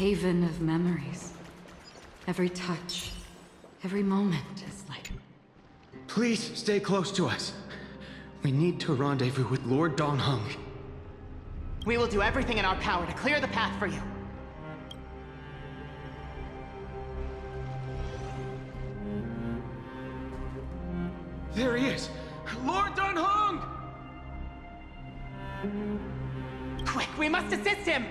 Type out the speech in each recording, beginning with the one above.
haven of memories. Every touch, every moment is like... Please stay close to us. We need to rendezvous with Lord Dong Hung. We will do everything in our power to clear the path for you. There he is! Lord Dong Hung! Quick, we must assist him!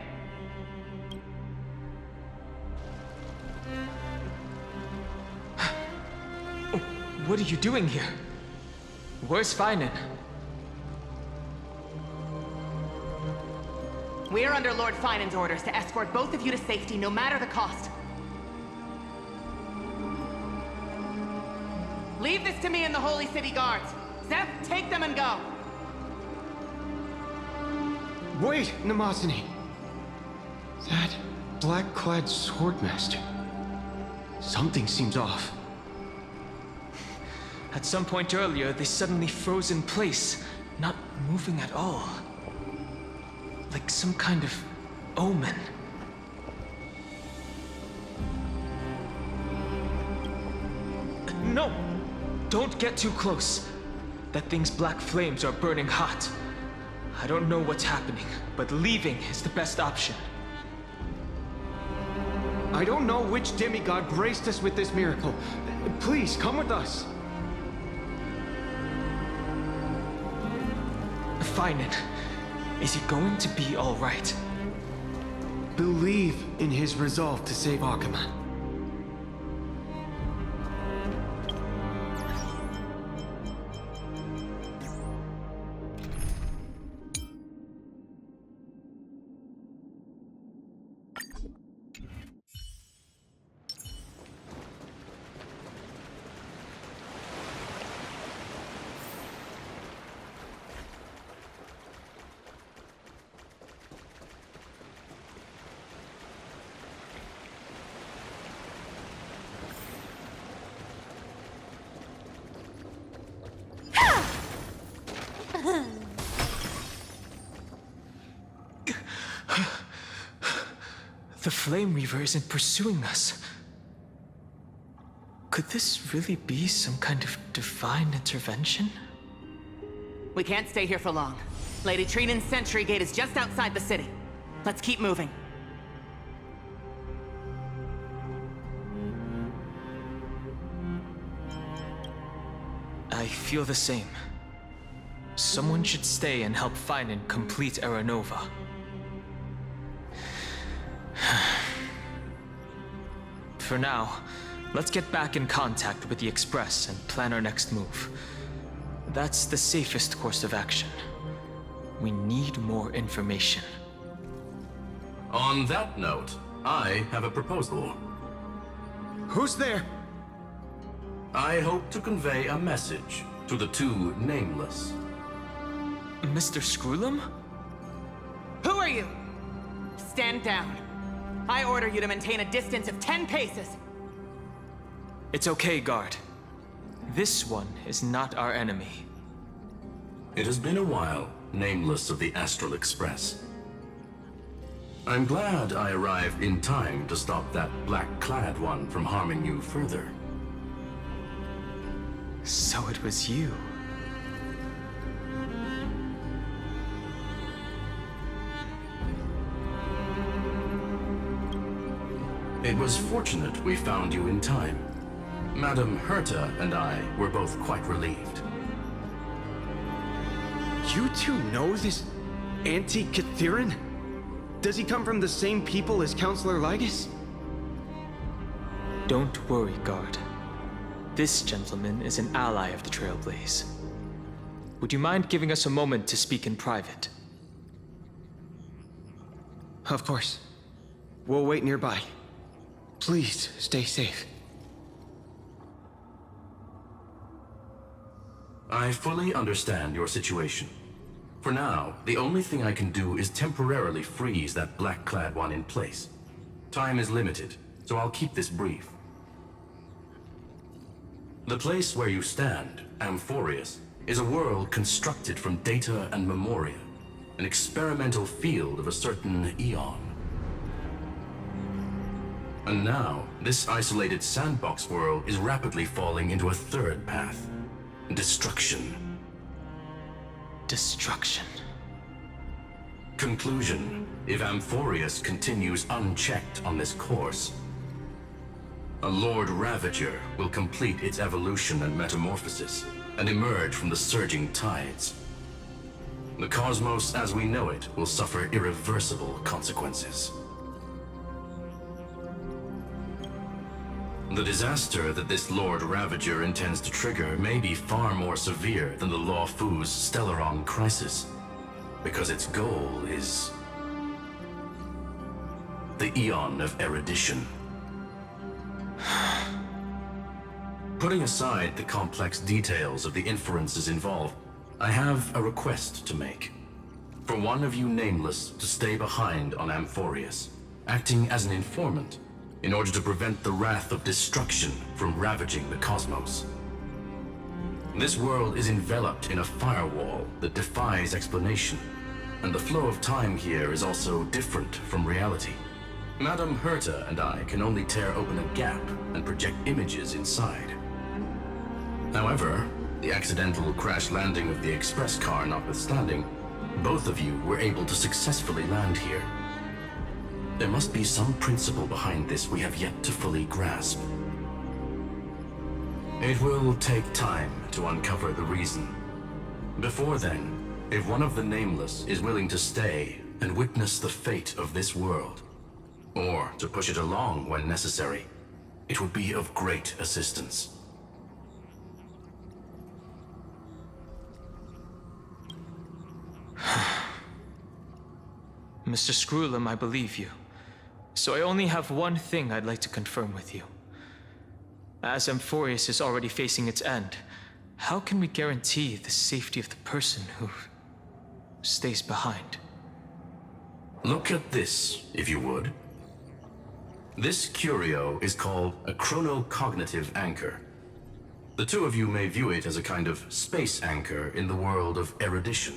What are you doing here? Where's Finan? We are under Lord Finan's orders to escort both of you to safety, no matter the cost. Leave this to me and the Holy City Guards. Zeph, take them and go. Wait, Namazani. That black-clad swordmaster. Something seems off. At some point earlier, they suddenly froze in place, not moving at all. Like some kind of omen. No! Don't get too close. That thing's black flames are burning hot. I don't know what's happening, but leaving is the best option. I don't know which demigod graced us with this miracle. Please, come with us. Finan, is he going to be all right? Believe in his resolve to save Akuman. The Flame Reaver isn't pursuing us. Could this really be some kind of divine intervention? We can't stay here for long. Lady Trinan's sentry gate is just outside the city. Let's keep moving. I feel the same. Someone should stay and help Finan complete Aranova. For now, let's get back in contact with the Express and plan our next move. That's the safest course of action. We need more information. On that note, I have a proposal. Who's there? I hope to convey a message to the two nameless. Mr. Screwlum? Who are you? Stand down. I order you to maintain a distance of 10 paces. It's okay, guard. This one is not our enemy. It has been a while, nameless of the Astral Express. I'm glad I arrived in time to stop that black-clad one from harming you further. So it was you. It was fortunate we found you in time. Madame Herta and I were both quite relieved. You two know this anti-Cathiran? Does he come from the same people as Counselor Lygus? Don't worry, guard. This gentleman is an ally of the Trailblaze. Would you mind giving us a moment to speak in private? Of course. We'll wait nearby. Please, stay safe. I fully understand your situation. For now, the only thing I can do is temporarily freeze that black-clad one in place. Time is limited, so I'll keep this brief. The place where you stand, Amphorius, is a world constructed from data and memoria, an experimental field of a certain eon. And now, this isolated sandbox world is rapidly falling into a third path. Destruction. Destruction. Conclusion. If Amphorius continues unchecked on this course, a Lord Ravager will complete its evolution and metamorphosis, and emerge from the surging tides. The cosmos as we know it will suffer irreversible consequences. The disaster that this Lord Ravager intends to trigger may be far more severe than the Law Fu's Stellaron crisis, because its goal is the Eon of Erudition. Putting aside the complex details of the inferences involved, I have a request to make. For one of you nameless to stay behind on Amphorius, acting as an informant, in order to prevent the wrath of destruction from ravaging the cosmos. This world is enveloped in a firewall that defies explanation, and the flow of time here is also different from reality. Madame Herta and I can only tear open a gap and project images inside. However, the accidental crash landing of the express car notwithstanding, both of you were able to successfully land here. There must be some principle behind this we have yet to fully grasp. It will take time to uncover the reason. Before then, if one of the Nameless is willing to stay and witness the fate of this world, or to push it along when necessary, it would be of great assistance. Mr. Screwlum, I believe you. So I only have one thing I'd like to confirm with you. As Amphorius is already facing its end, how can we guarantee the safety of the person who stays behind? Look at this, if you would. This curio is called a chronocognitive anchor. The two of you may view it as a kind of space anchor in the world of erudition.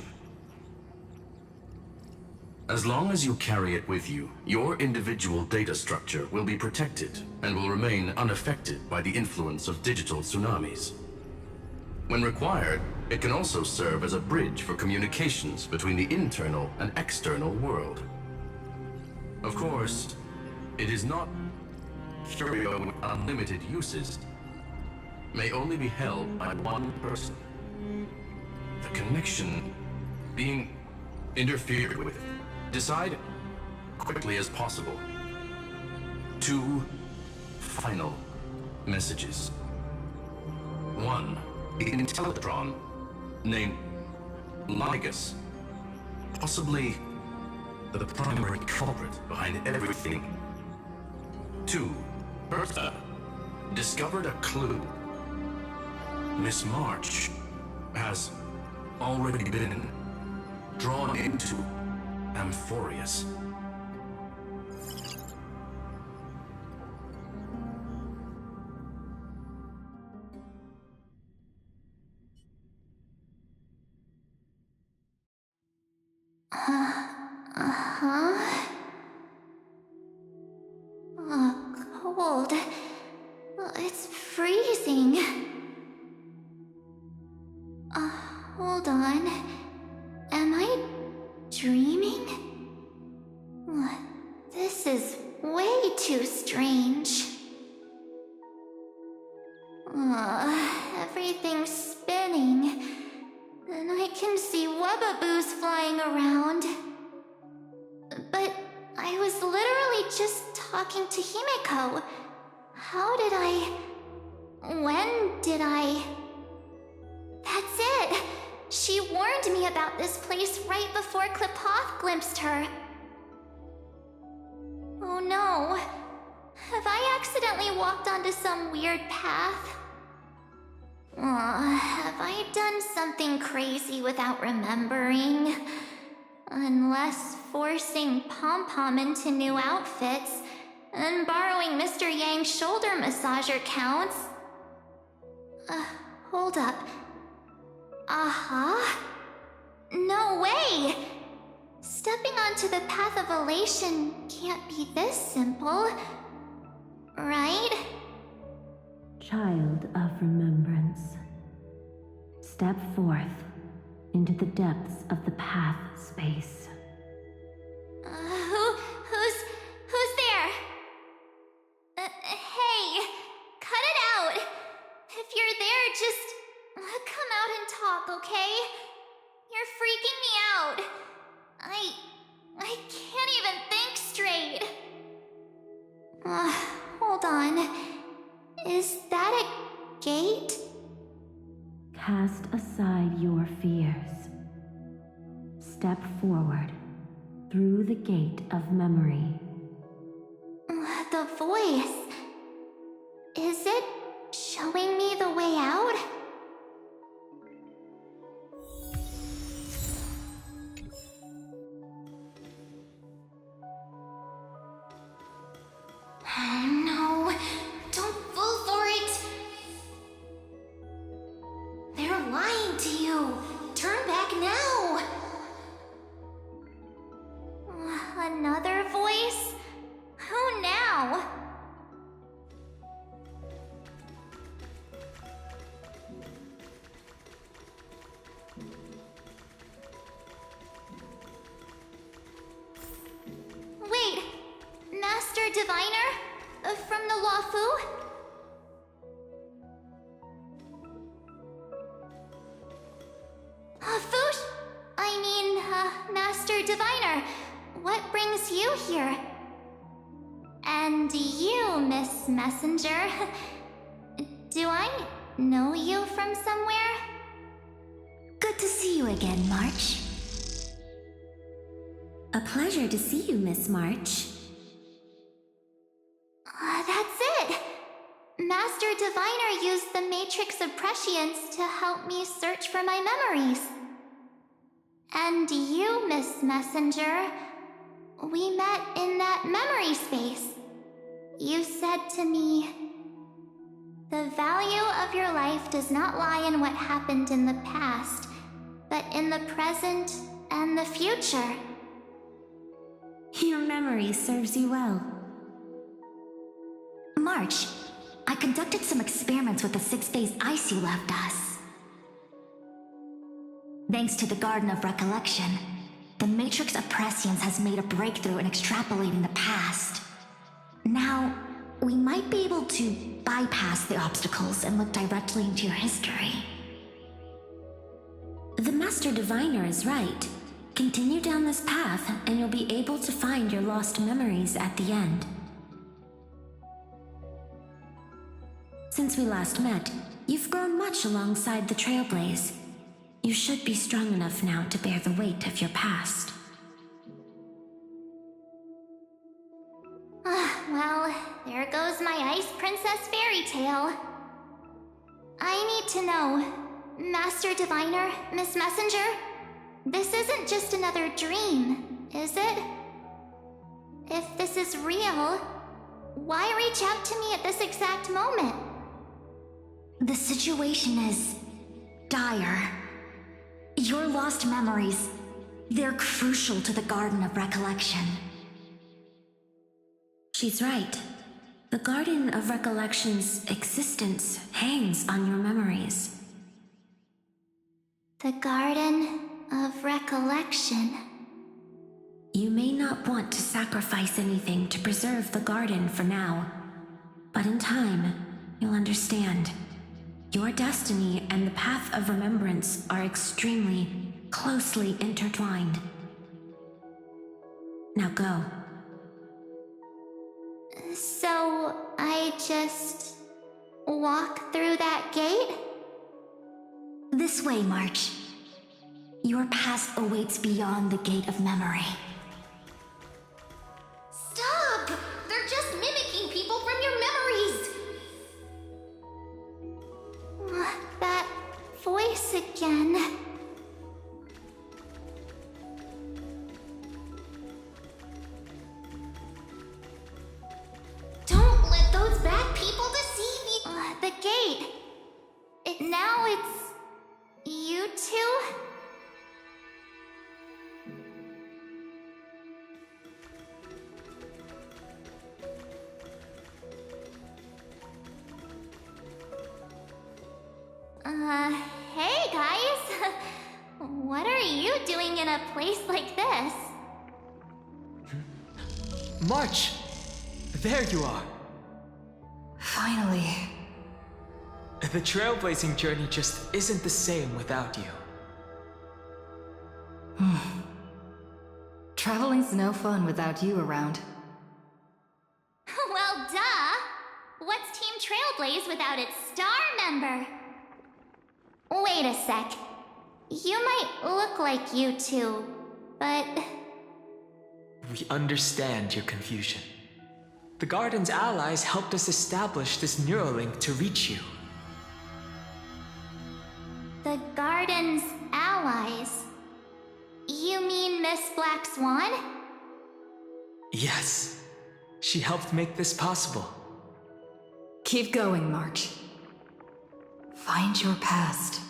As long as you carry it with you, your individual data structure will be protected and will remain unaffected by the influence of digital tsunamis. When required, it can also serve as a bridge for communications between the internal and external world. Of course, it is not curio with unlimited uses, may only be held by one person. The connection being interfered with. Decide quickly as possible. 2 final messages. 1, an Intellatron named Ligus, possibly the primary culprit behind everything. 2, Bertha discovered a clue. Miss March has already been drawn into Amphorius. Cold. It's freezing. Hold on. Am I dreaming? This is way too strange. Everything's spinning. And I can see webbaboos flying around. But I was literally just talking to Himeko. How did I... When did I... That's it! She warned me about this place right before Klipoth glimpsed her. Oh no. Have I accidentally walked onto some weird path? Have I done something crazy without remembering? Unless forcing Pom-Pom into new outfits and borrowing Mr. Yang's shoulder massager counts. Hold up. No way! Stepping onto the path of elation can't be this simple. right? Child of remembrance, step forth into the depths of the path space. Who's there? Hey, cut it out. If you're there, just come out and talk, okay? You're freaking me out. I can't even think straight. Hold on. Is that a gate? Cast aside your fears. Step forward through the gate of memory. The voice. Is it showing me the way out? Oh no, don't fall for it! They're lying to you! Turn back now! Another voice? Who now? Wait, Master Diviner? From the Luofu? Master Diviner, what brings you here? And you, Miss Messenger, do I know you from somewhere? Good to see you again, March. A pleasure to see you, Miss March. That's it! Master Diviner used the Matrix of Prescience to help me search for my memories. And you, Miss Messenger, we met in that memory space. You said to me, "The value of your life does not lie in what happened in the past, but in the present and the future." Your memory serves you well. March, I conducted some experiments with the 6-phase ice you left us. Thanks to the Garden of Recollection, the Matrix of Prescience has made a breakthrough in extrapolating the past. Now, we might be able to bypass the obstacles and look directly into your history. The Master Diviner is right. Continue down this path, and you'll be able to find your lost memories at the end. Since we last met, you've grown much alongside the Trailblaze. You should be strong enough now to bear the weight of your past. Well, there goes my Ice Princess fairy tale. I need to know, Master Diviner, Miss Messenger, this isn't just another dream, is it? If this is real, why reach out to me at this exact moment? The situation is dire. Your lost memories, they're crucial to the Garden of Recollection. She's right. The Garden of Recollection's existence hangs on your memories. The Garden of Recollection. You may not want to sacrifice anything to preserve the garden for now, but in time, you'll understand. Your destiny and the path of remembrance are extremely, closely intertwined. Now go. So, I just walk through that gate? This way, March. Your past awaits beyond the Gate of Memory. Stop! They're just mimicking people from your memories! That voice again. Don't let those bad people deceive you! The gate. Now it's... you two? Hey guys! What are you doing in a place like this? March! There you are! Finally. The trailblazing journey just isn't the same without you. Traveling's no fun without you around. Well, duh! What's Team Trailblaze without its star member? Wait a sec. You might look like you two, but... We understand your confusion. The Garden's allies helped us establish this Neuralink to reach you. The Garden's allies? You mean Miss Black Swan? Yes. She helped make this possible. Keep going, March. Find your past.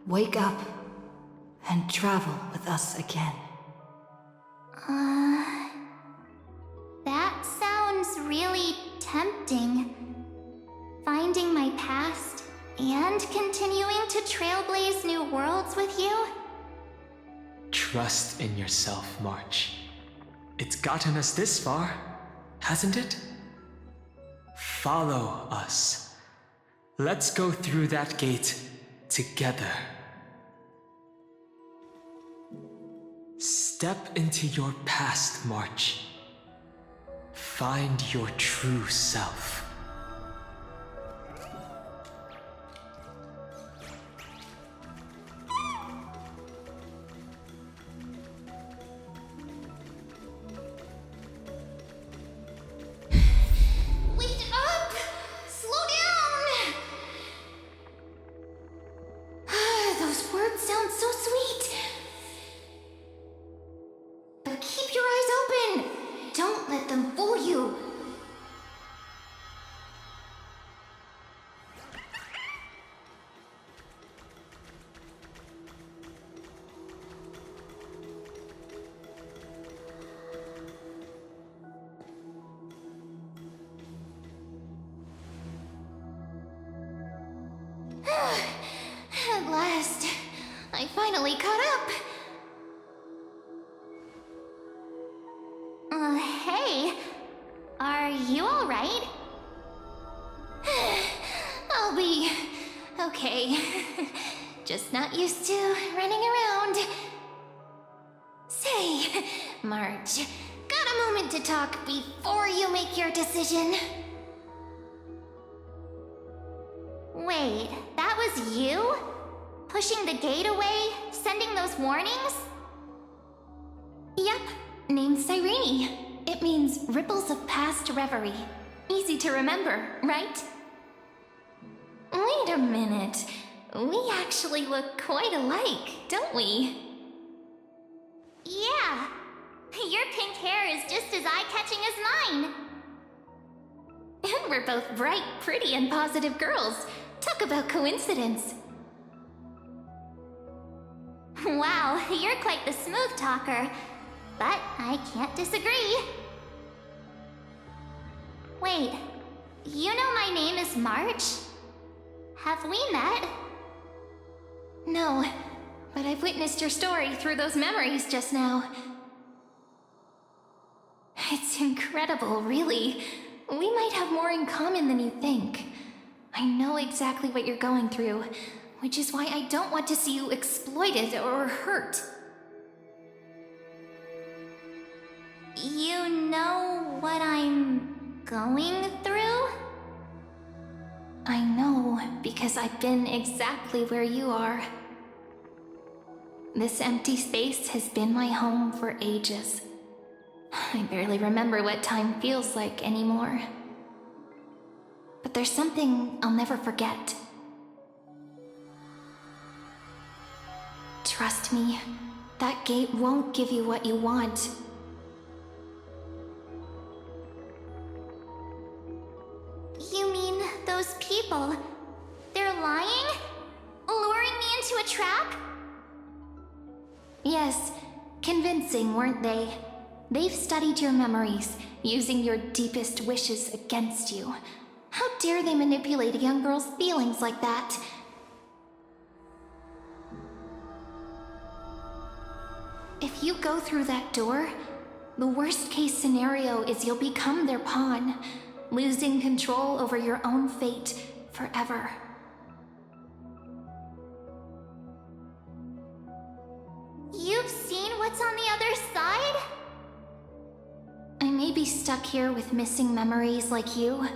Wake up. And travel with us again. That sounds really tempting. Finding my past and continuing to trailblaze new worlds with you? Trust in yourself, March. It's gotten us this far, hasn't it? Follow us. Let's go through that gate together. Step into your past, March. Find your true self. Wait up! Slow down! Those words sound so sweet. But keep your eyes open! Don't let them fool you! At last, I finally caught up. Hey, are you alright? I'll be okay. Just not used to running around. Say, March, got a moment to talk before you make your decision? Wait, that was you? Pushing the gate away? Sending those warnings? Yep, name's Cyrene. It means ripples of past reverie. Easy to remember, right? Wait a minute. We actually look quite alike, don't we? Yeah. Your pink hair is just as eye-catching as mine. And we're both bright, pretty, and positive girls. Talk about coincidence. Wow, you're quite the smooth talker. But I can't disagree. Wait, you know my name is March? Have we met? No, but I've witnessed your story through those memories just now. It's incredible, really. We might have more in common than you think. I know exactly what you're going through, which is why I don't want to see you exploited or hurt. You know what I'm going through? I know, because I've been exactly where you are. This empty space has been my home for ages. I barely remember what time feels like anymore. But there's something I'll never forget. Trust me, that gate won't give you what you want. You mean those people? They're lying? Luring me into a trap? Yes, convincing, weren't they? They've studied your memories, using your deepest wishes against you. How dare they manipulate a young girl's feelings like that? If you go through that door, the worst case scenario is you'll become their pawn, losing control over your own fate forever. You've seen what's on the other side? I may be stuck here with missing memories like you,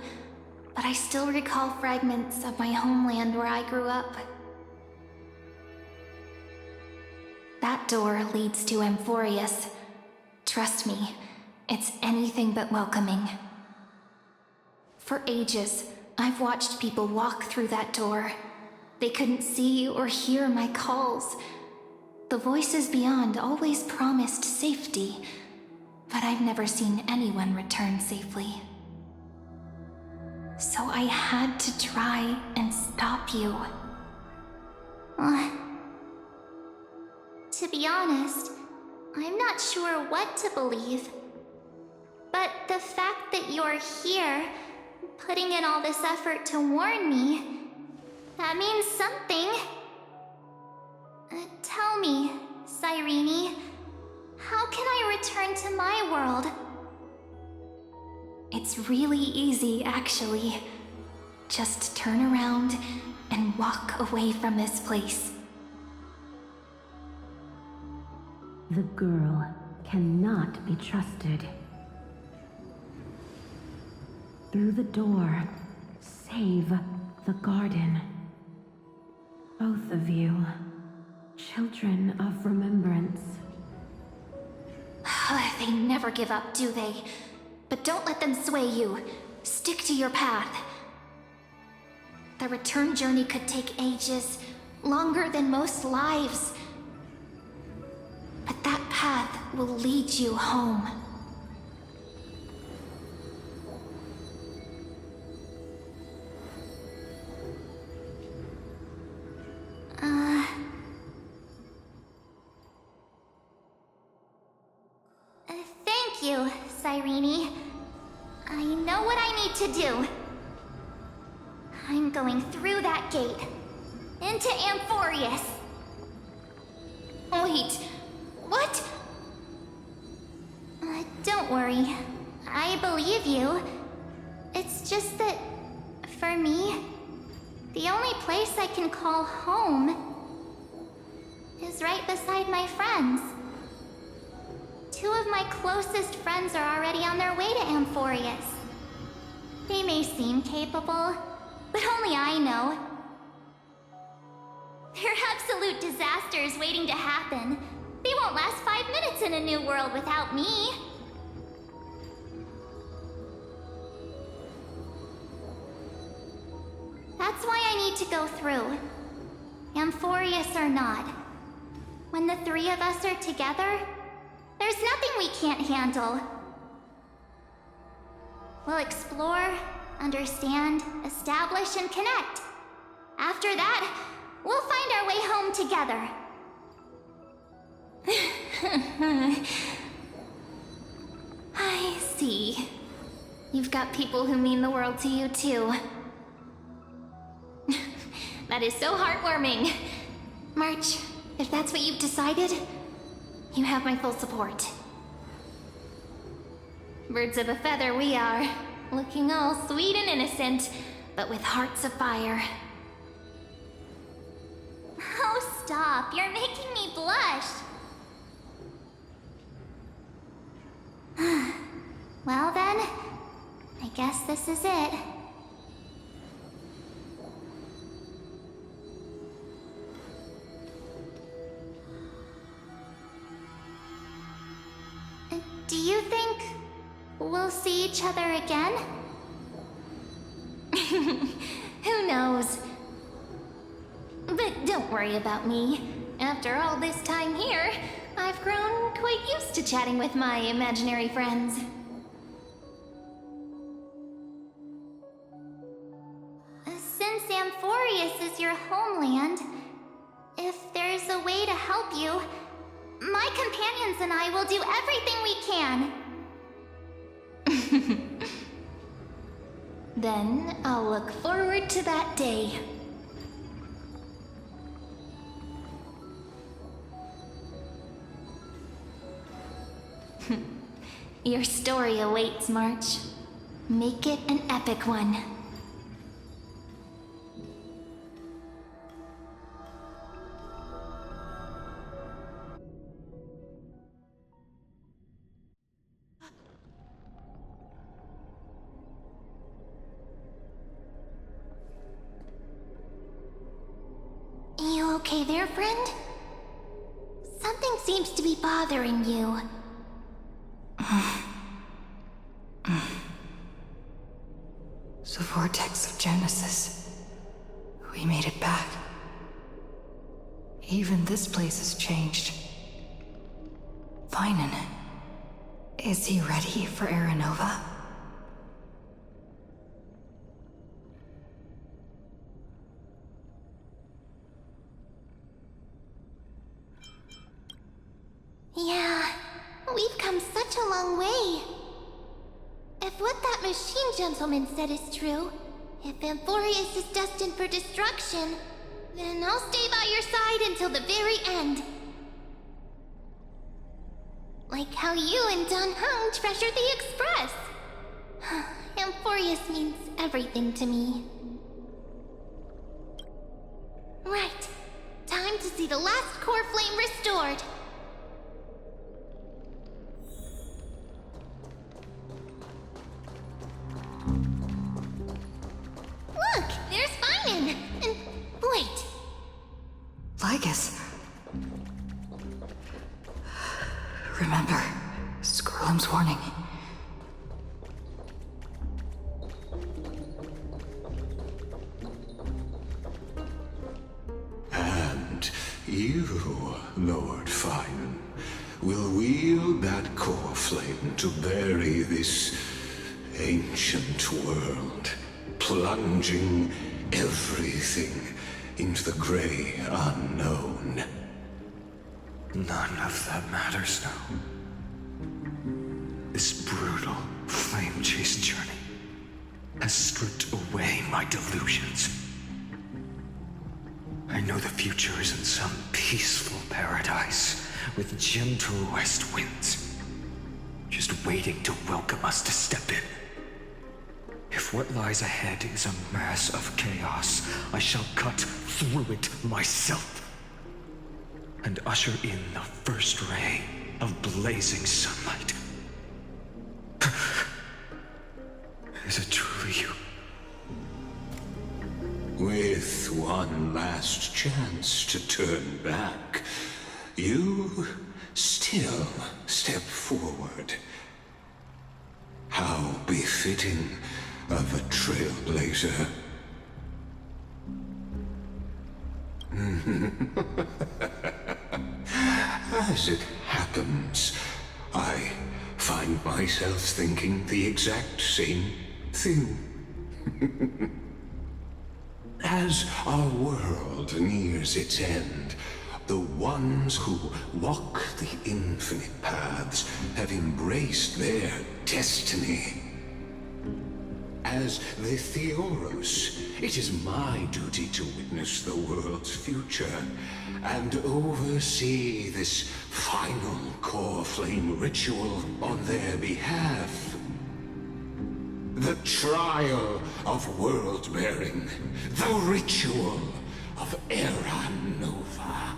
but I still recall fragments of my homeland where I grew up. That door leads to Amphorius. Trust me, it's anything but welcoming. For ages, I've watched people walk through that door. They couldn't see or hear my calls. The voices beyond always promised safety, but I've never seen anyone return safely. So I had to try and stop you. To be honest, I'm not sure what to believe. But the fact that you're here, putting in all this effort to warn me, that means something. Tell me, Cyrene, how can I return to my world? It's really easy, actually. Just turn around and walk away from this place. The girl cannot be trusted. Through the door, save the garden. Both of you, children of remembrance. They never give up, do they? But don't let them sway you. Stick to your path. The return journey could take ages, longer than most lives. But that path will lead you home. Thank you, Cyrene. I know what I need to do. I'm going through that gate. Into Amphorius. Wait, what? Don't worry. I believe you. It's just that, for me, the only place I can call home is right beside my friends. Two of my closest friends are already on their way to Amphorius. They may seem capable, but only I know. They're absolute disasters waiting to happen. They won't last 5 minutes in a new world without me. That's why I need to go through. Amphorius or not. When the three of us are together, there's nothing we can't handle. We'll explore, understand, establish, and connect. After that, we'll find our way home together. I see. You've got people who mean the world to you, too. That is so heartwarming. March, if that's what you've decided, you have my full support. Birds of a feather we are, looking all sweet and innocent, but with hearts of fire. Oh, stop. You're making me blush. Well then, I guess this is it. Do you think we'll see each other again? Who knows? But don't worry about me. After all this time here, I've grown quite used to chatting with my imaginary friends. Since Amphorius is your homeland, if there's a way to help you, my companions and I will do everything we can. Then I'll look forward to that day. Your story awaits, March. Make it an epic one. You okay there, friend? Something seems to be bothering you. The vortex of Genesis. We made it back. Even this place has changed. Finan. Is he ready for Aranova? Yeah, we've come such a long way. If what that machine gentleman said is true, if Amphorius is destined for destruction, then I'll stay by your side until the very end. Like how you and Dun Hung treasured the Express. Amphorius means everything to me. Right. Time to see the last core flame restored. Look, there's Finan. And wait. Lygus. Remember, Skrulum's warning. And you, Lord Finan, will wield that core flame to bury this ancient world, plunging everything into the gray unknown. None of that matters now. This brutal, flame-chased journey has stripped away my delusions. I know the future is in some peaceful paradise with gentle west winds, just waiting to welcome us to step in. If what lies ahead is a mass of chaos, I shall cut through it myself and usher in the first ray of blazing sunlight. Is it truly you? With one last chance to turn back, you still step forward. How befitting of a trailblazer. As it happens, I find myself thinking the exact same thing. As our world nears its end, the ones who walk the infinite paths have embraced their destiny. As the Theoros, it is my duty to witness the world's future and oversee this final core flame ritual on their behalf. The trial of world-bearing, the ritual of Era Nova.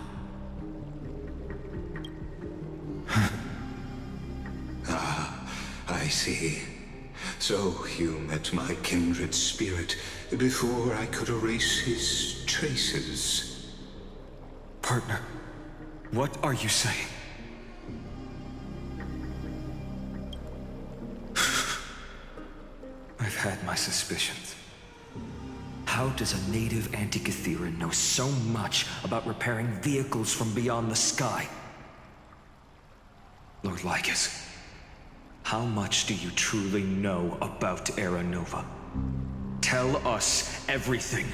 I see. So you met my kindred spirit before I could erase his traces. Partner, what are you saying? I've had my suspicions. How does a native Antikytheran know so much about repairing vehicles from beyond the sky? Lord Lycus, how much do you truly know about Era Nova? Tell us everything.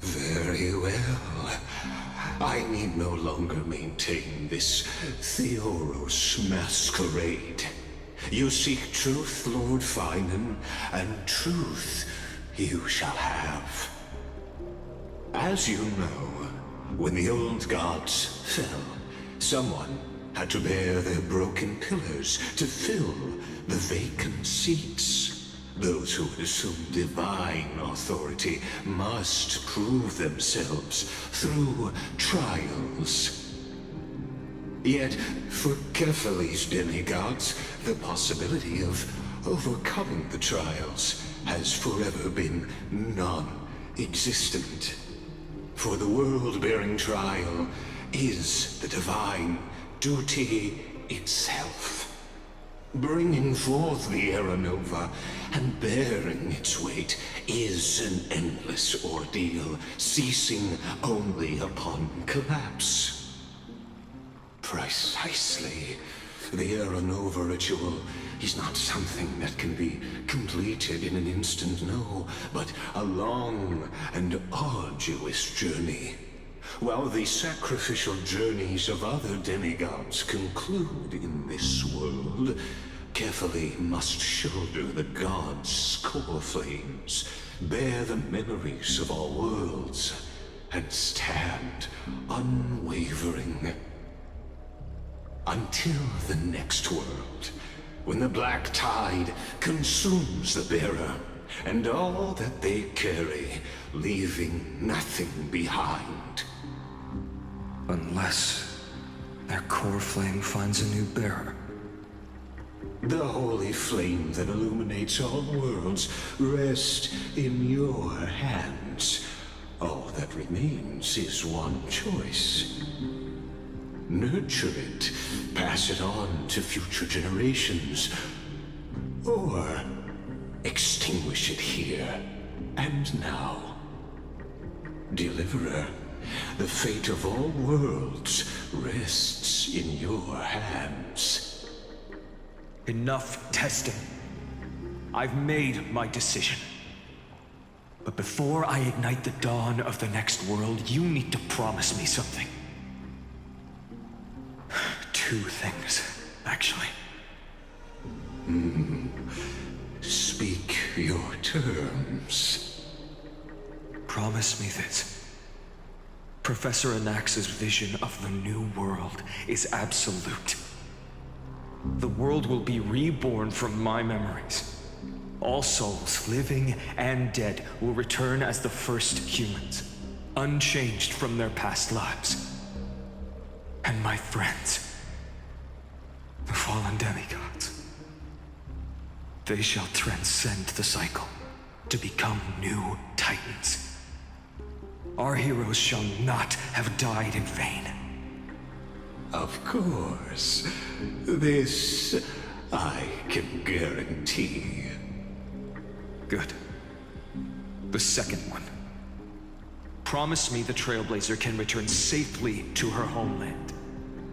Very well. I need no longer maintain this Theoros masquerade. You seek truth, Lord Finan, and truth you shall have. As you know, When the old gods fell, someone had to bear their broken pillars to fill the vacant seats. Those who would assume divine authority must prove themselves through trials. Yet, for Kefali's demigods, the possibility of overcoming the trials has forever been non-existent. For the world-bearing trial is the divine duty itself. Bringing forth the Era Nova and bearing its weight is an endless ordeal, ceasing only upon collapse. Precisely. The Era Nova ritual is not something that can be completed in an instant, no, but a long and arduous journey. While the sacrificial journeys of other demigods conclude in this world, Kefali must shoulder the gods' core flames, bear the memories of all worlds, and stand unwavering. Until the next world, when the black tide consumes the bearer, and all that they carry, leaving nothing behind. Unless their core flame finds a new bearer. The holy flame that illuminates all worlds rests in your hands. All that remains is one choice. Nurture it, pass it on to future generations, or extinguish it here and now. Deliverer, the fate of all worlds rests in your hands. Enough testing. I've made my decision. But before I ignite the dawn of the next world, you need to promise me something. Two things, actually. Speak your terms. Promise me this. Professor Anax's vision of the new world is absolute. The world will be reborn from my memories. All souls, living and dead, will return as the first humans, unchanged from their past lives. And my friends, the fallen demigods, they shall transcend the cycle to become new titans. Our heroes shall not have died in vain. Of course. This I can guarantee. Good. The second one. Promise me the Trailblazer can return safely to her homeland,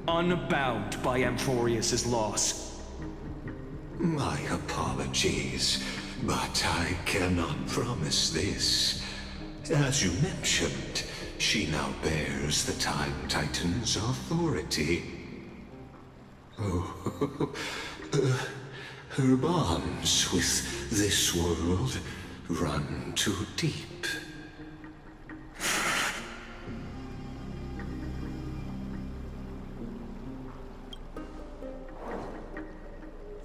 unbound by Amphorius' loss. My apologies, but I cannot promise this. As you mentioned, she now bears the Time Titan's authority. Oh, her bonds with this world run too deep.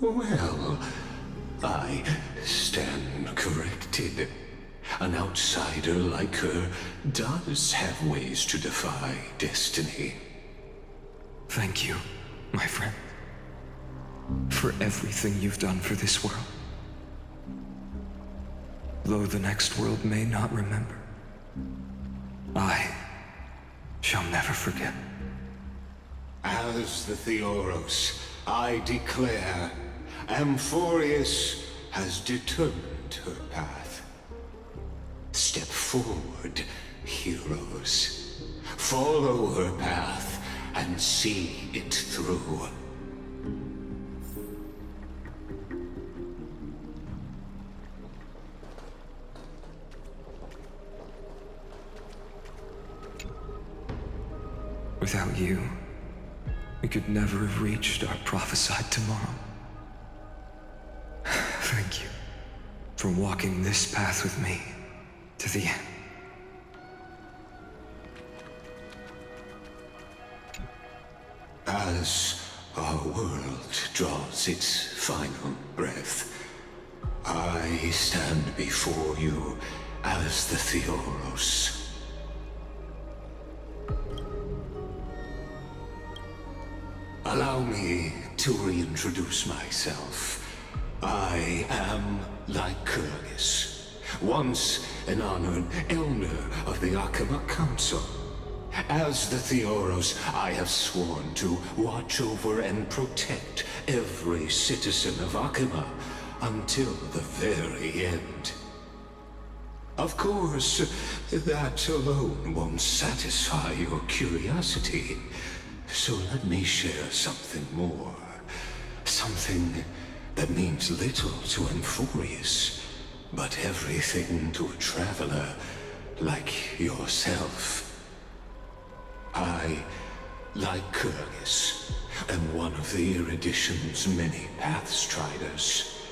Well, I stand corrected. An outsider like her does have ways to defy destiny. Thank you, my friend, for everything you've done for this world. Though the next world may not remember, I shall never forget. As the Theoros, I declare, Amphorius has determined her path. Step forward, heroes. Follow her path and see it through. Without you, we could never have reached our prophesied tomorrow. Thank you for walking this path with me to the end. As our world draws its final breath, I stand before you as the Theoros. Allow me to reintroduce myself. I am Lycurgus, once an honored elder of the Akama Council. As the Theoros, I have sworn to watch over and protect every citizen of Akama until the very end. Of course, that alone won't satisfy your curiosity. So let me share something more. Something that means little to Amphorius, but everything to a traveler like yourself. I, Lycurgus, am one of the Erudition's many Pathstriders.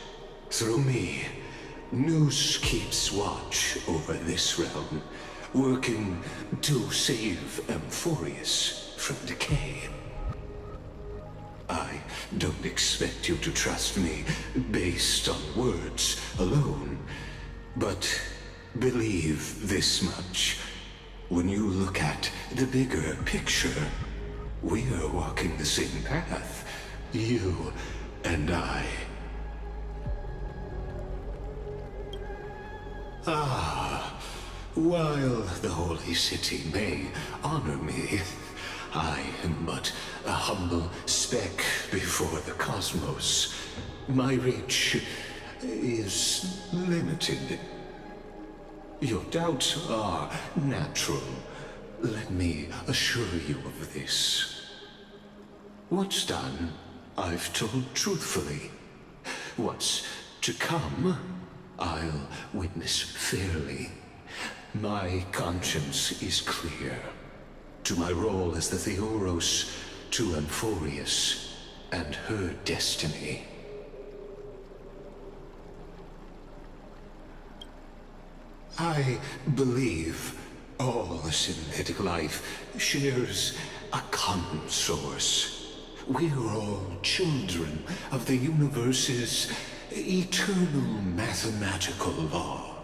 Through me, Nous keeps watch over this realm, working to save Amphorius from decay. I don't expect you to trust me based on words alone, but believe this much. When you look at the bigger picture, we're walking the same path, you and I. While the Holy City may honor me, I am but a humble speck before the cosmos. My reach is limited. Your doubts are natural. Let me assure you of this. What's done, I've told truthfully. What's to come, I'll witness fairly. My conscience is clear. To my role as the Theoros, to Amphorius, and her destiny. I believe all synthetic life shares a common source. We're all children of the universe's eternal mathematical law.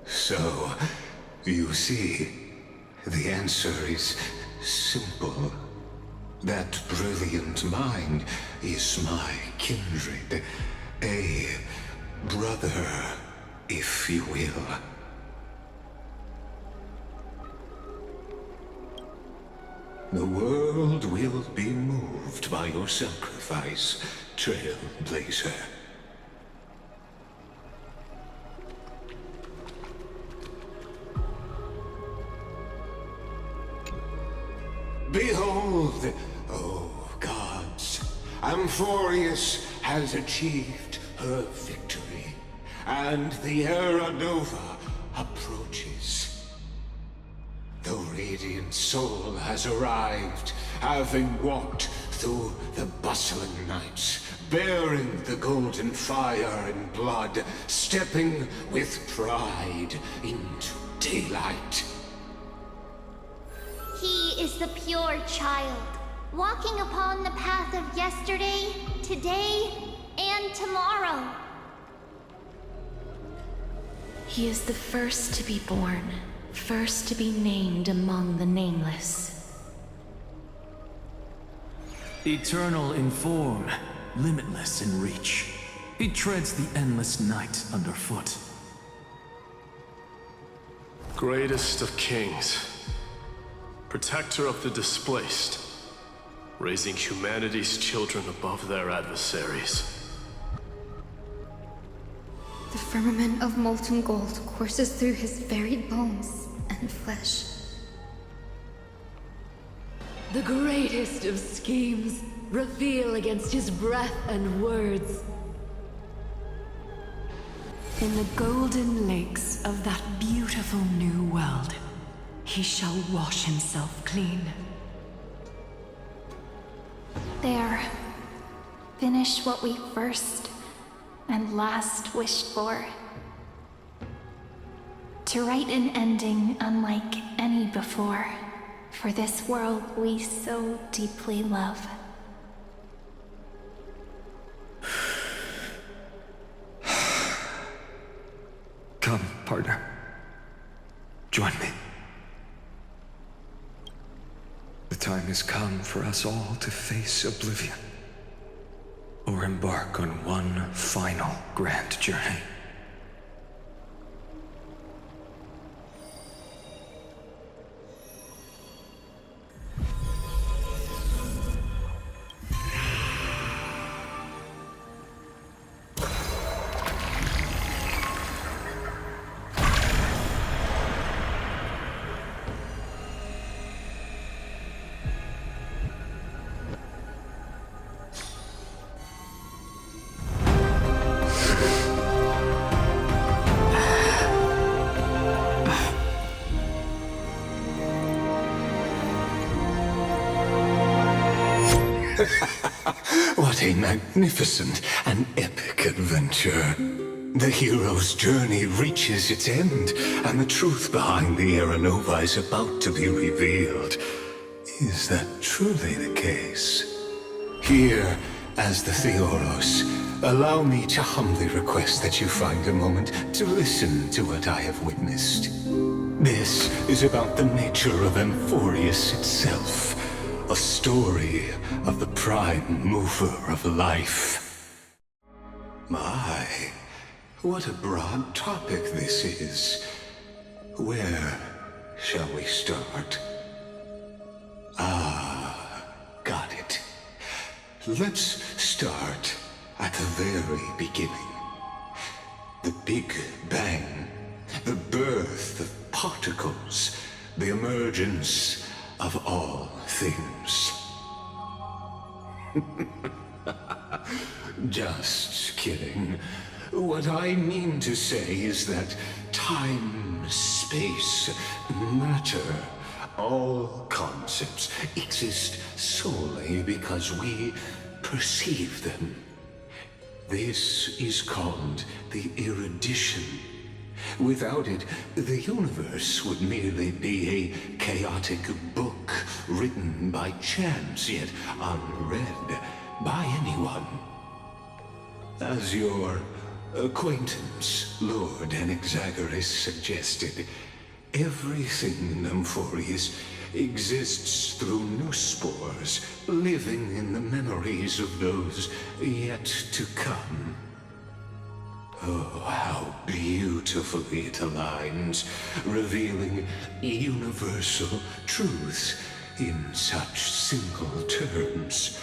So, you see, the answer is simple. That brilliant mind is my kindred, a brother, if you will. The world will be moved by your sacrifice, Trailblazer. Behold, oh gods, Amphorius has achieved her victory, and the Era Nova approaches. The radiant soul has arrived, having walked through the bustling nights, bearing the golden fire and blood, stepping with pride into daylight. He is the pure child, walking upon the path of yesterday, today, and tomorrow. He is the first to be born, first to be named among the nameless. Eternal in form, limitless in reach. He treads the endless night underfoot. Greatest of kings, protector of the displaced, raising humanity's children above their adversaries. The firmament of molten gold courses through his very bones and flesh. The greatest of schemes reveal against his breath and words. In the golden lakes of that beautiful new world, he shall wash himself clean. There. Finish what we first and last wished for. To write an ending unlike any before for this world we so deeply love. Come, partner. Join me. The time has come for us all to face oblivion, or embark on one final grand journey. What a magnificent and epic adventure. The hero's journey reaches its end, and the truth behind the Aeronova is about to be revealed. Is that truly the case? Here, as the Theoros, allow me to humbly request that you find a moment to listen to what I have witnessed. This is about the nature of Amphorius itself. A story of the prime mover of life. My, what a broad topic this is. Where shall we start? Got it. Let's start at the very beginning. The Big Bang, the birth of particles, the emergence of all things. Just kidding. What I mean to say is that time, space, matter, all concepts exist solely because we perceive them. This is called the erudition. Without it, the universe would merely be a chaotic book written by chance, yet unread by anyone. As your acquaintance, Lord Anaxagoras, suggested, everything in Amphorius exists through new spores, living in the memories of those yet to come. Oh, how beautifully it aligns, revealing universal truths in such simple terms.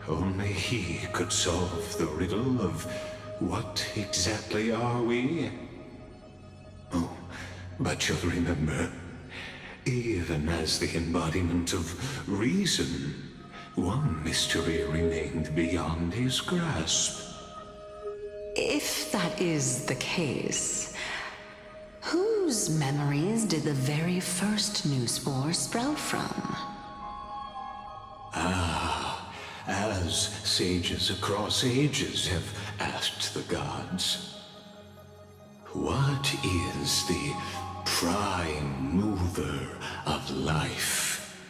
Only he could solve the riddle of what exactly are we? Oh, but you'll remember, even as the embodiment of reason, one mystery remained beyond his grasp. If that is the case, whose memories did the very first new spore sprout from? As sages across ages have asked the gods, what is the prime mover of life?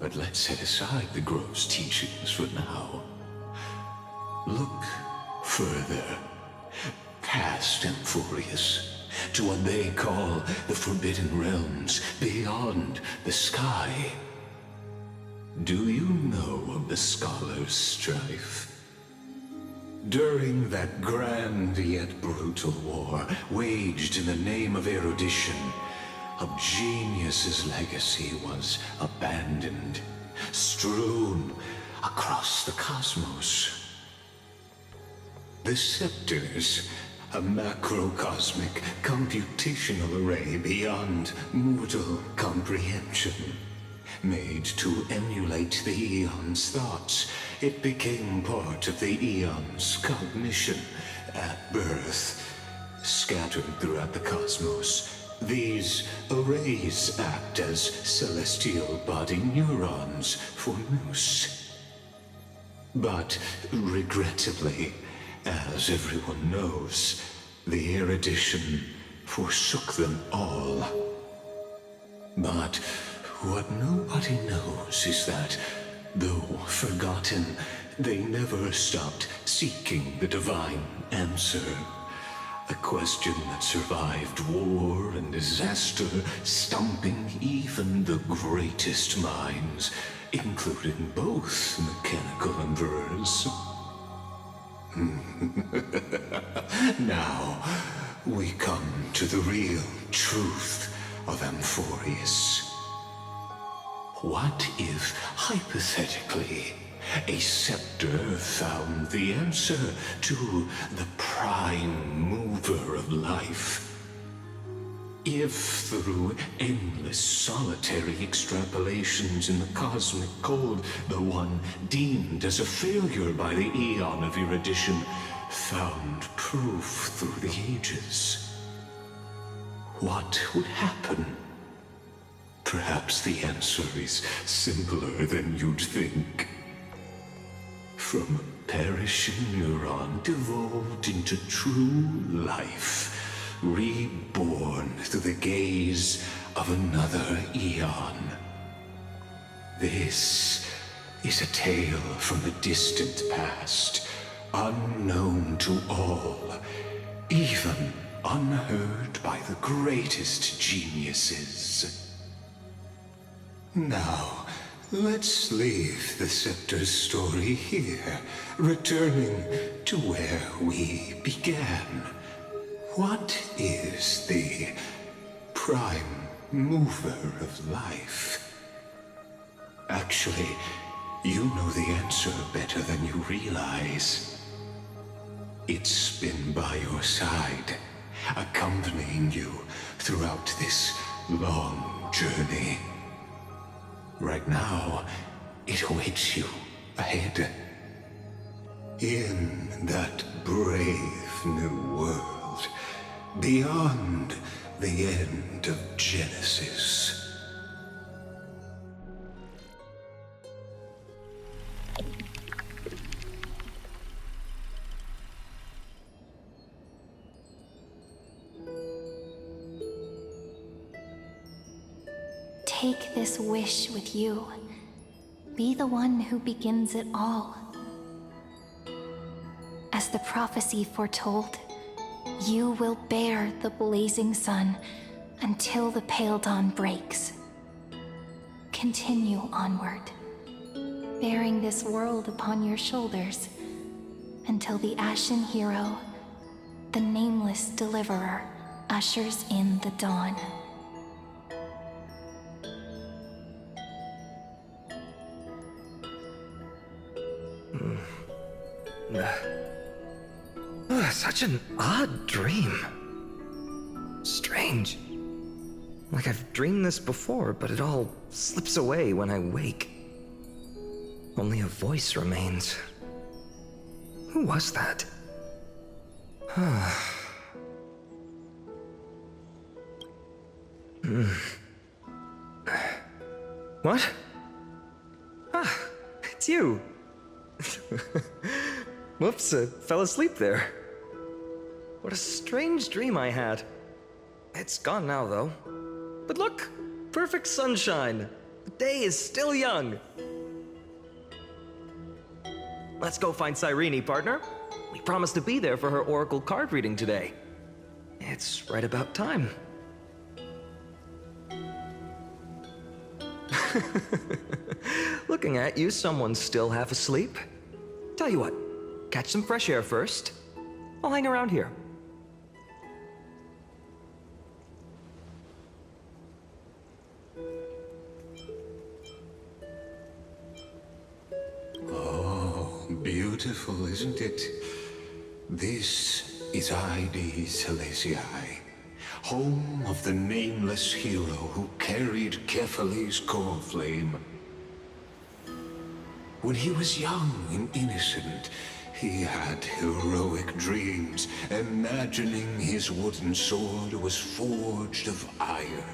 But let's set aside the gross teachings for now. Look further, past Amphorius, to what they call the Forbidden Realms beyond the sky. Do you know of the Scholar's Strife? During that grand yet brutal war, waged in the name of erudition, a genius's legacy was abandoned, strewn across the cosmos. The Scepters, a macrocosmic computational array beyond mortal comprehension. Made to emulate the Eon's thoughts, it became part of the Eon's cognition at birth. Scattered throughout the cosmos, these arrays act as celestial body neurons for Nous. But regrettably, as everyone knows, the erudition forsook them all. But what nobody knows is that, though forgotten, they never stopped seeking the divine answer. A question that survived war and disaster, stumping even the greatest minds, including both mechanical emperors. Now, we come to the real truth of Amphorius. What if, hypothetically, a scepter found the answer to the prime mover of life? If through endless solitary extrapolations in the cosmic cold, the one deemed as a failure by the Aeon of Erudition found proof through the ages, what would happen? Perhaps the answer is simpler than you'd think. From a perishing neuron evolved into true life, reborn through the gaze of another eon. This is a tale from the distant past, unknown to all, even unheard by the greatest geniuses. Now, let's leave the Scepter's story here, returning to where we began. What is the prime mover of life? Actually, you know the answer better than you realize. It's been by your side, accompanying you throughout this long journey. Right now, it awaits you ahead. In that brave new world, beyond the end of Genesis. Take this wish with you. Be the one who begins it all. As the prophecy foretold, you will bear the blazing sun until the pale dawn breaks. Continue onward, bearing this world upon your shoulders until the Ashen Hero, the nameless deliverer, ushers in the dawn. Such an odd dream. Strange. Like I've dreamed this before, but it all slips away when I wake. Only a voice remains. Who was that? What? Ah, it's you. Whoops, I fell asleep there. What a strange dream I had. It's gone now, though. But look, perfect sunshine. The day is still young. Let's go find Cyrene, partner. We promised to be there for her oracle card reading today. It's right about time. Looking at you, someone's still half asleep. Tell you what, catch some fresh air first. I'll hang around here. Oh, beautiful, isn't it? This is Ides Helesii, home of the nameless hero who carried Kephale's core flame. When he was young and innocent, he had heroic dreams, imagining his wooden sword was forged of iron.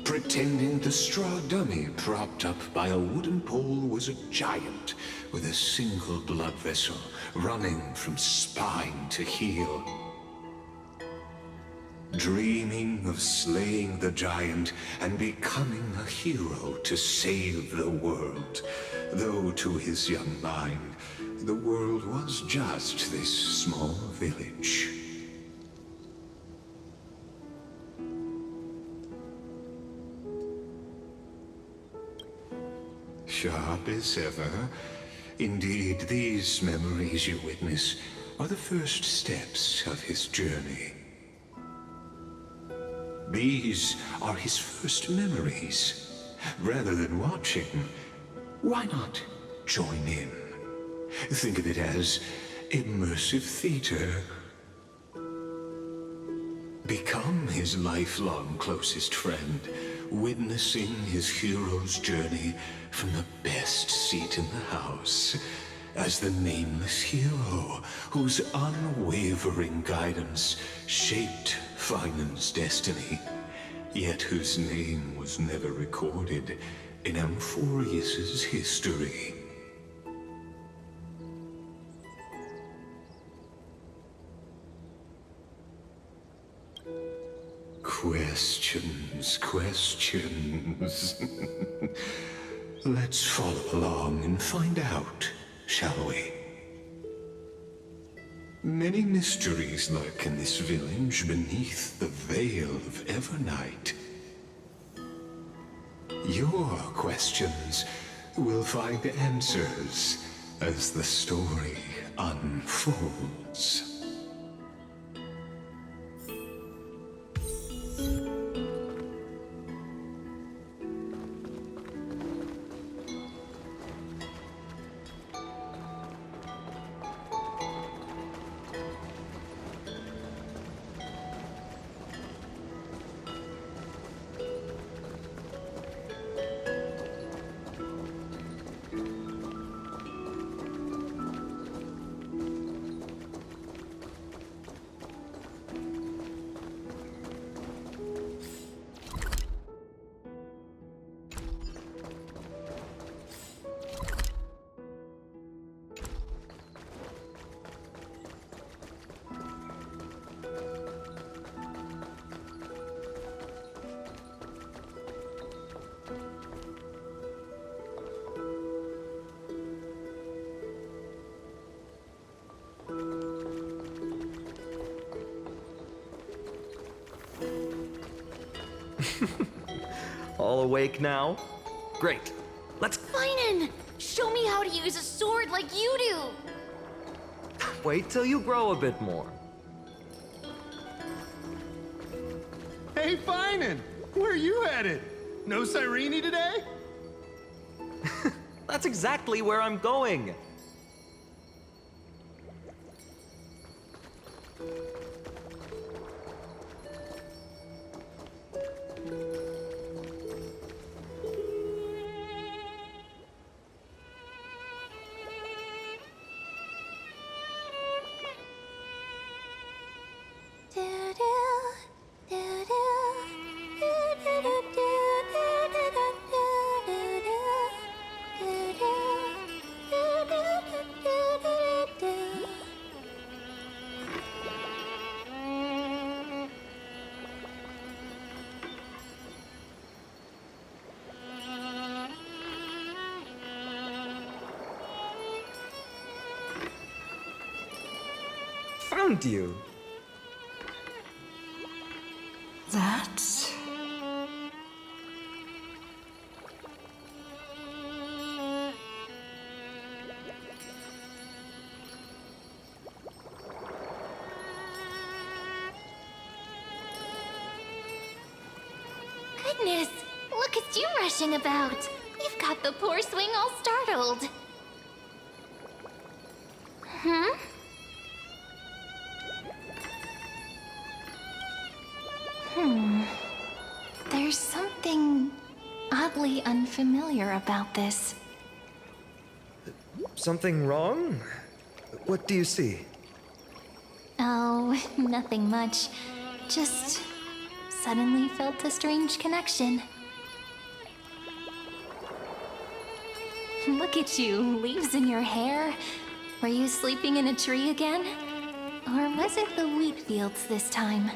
Pretending the straw dummy propped up by a wooden pole was a giant with a single blood vessel running from spine to heel. dreaming of slaying the giant and becoming a hero to save the world. Though to his young mind, the world was just this small village. Sharp as ever. Indeed, these memories you witness are the first steps of his journey. These are his first memories. Rather than watching, why not join in? Think of it as immersive theater. Become his lifelong closest friend, witnessing his hero's journey from the best seat in the house, as the nameless hero whose unwavering guidance shaped Finan's destiny, yet whose name was never recorded in Amphorius's history. Questions, questions. Let's follow along and find out, shall we? Many mysteries lurk in this village beneath the veil of Evernight. Your questions will find answers as the story unfolds. All awake now? Great. Let's Finan! Show me how to use a sword like you do! wait till you grow a bit more. Hey, Finan! Where are you headed? No Cyrene today? That's exactly where I'm going. Found you. That... Goodness, look at you rushing about. You've got the poor swing all startled. Hmm? There's something oddly unfamiliar about this. Something wrong? What do you see? Oh, nothing much. Just suddenly felt a strange connection. Look at you, leaves in your hair. Were you sleeping in a tree again? Or was it the wheat fields this time?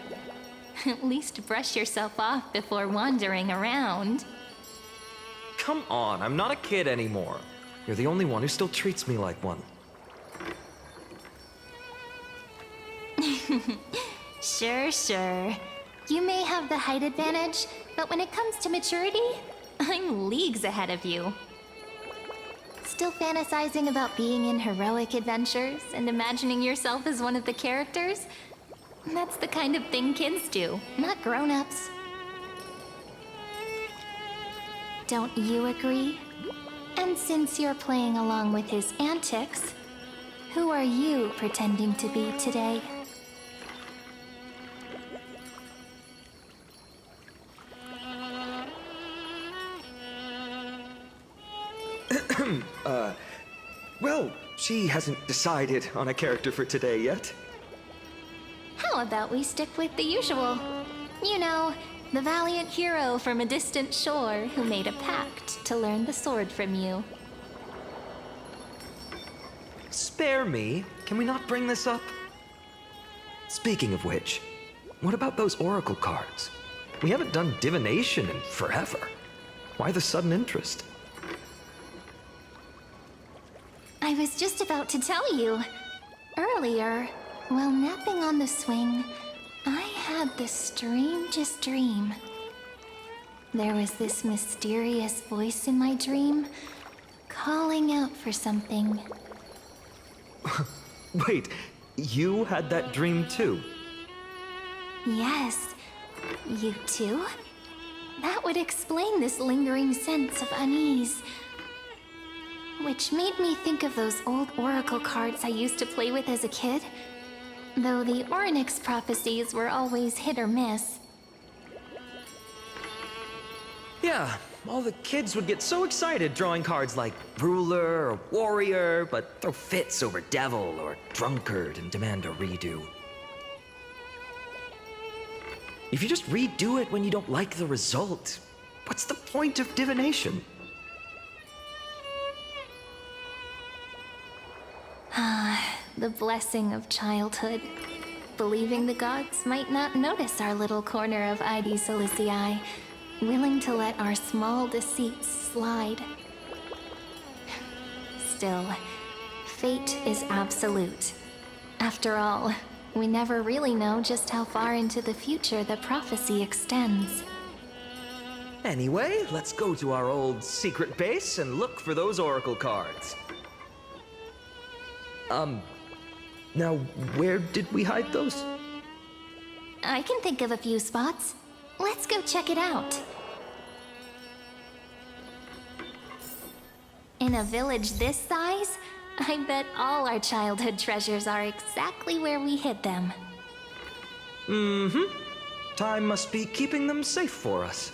At least brush yourself off before wandering around. Come on, I'm not a kid anymore. You're the only one who still treats me like one. Sure. You may have the height advantage, but when it comes to maturity, I'm leagues ahead of you. Still fantasizing about being in heroic adventures and imagining yourself as one of the characters? That's the kind of thing kids do, not grown-ups. Don't you agree? And since you're playing along with his antics, who are you pretending to be today? Well, she hasn't decided on a character for today yet. How about we stick with the usual? You know, the valiant hero from a distant shore who made a pact to learn the sword from you. Spare me. Can we not bring this up? Speaking of which, what about those oracle cards? We haven't done divination in forever. Why the sudden interest? I was just about to tell you. Earlier, while napping on the swing, I had the strangest dream. There was this mysterious voice in my dream, calling out for something. Wait, you had that dream too? Yes, you too? That would explain this lingering sense of unease. Which made me think of those old oracle cards I used to play with as a kid. Though the Ornyx prophecies were always hit or miss. Yeah, all the kids would get so excited drawing cards like ruler or warrior, but throw fits over devil or drunkard and demand a redo. If you just redo it when you don't like the result, what's the point of divination? The blessing of childhood. Believing the gods might not notice our little corner of ID Silicii, willing to let our small deceits slide. Still, fate is absolute. After all, we never really know just how far into the future the prophecy extends. Anyway, let's go to our old secret base and look for those oracle cards. Now, where did we hide those? I can think of a few spots. Let's go check it out. In a village this size, I bet all our childhood treasures are exactly where we hid them. Mm-hmm. Time must be keeping them safe for us.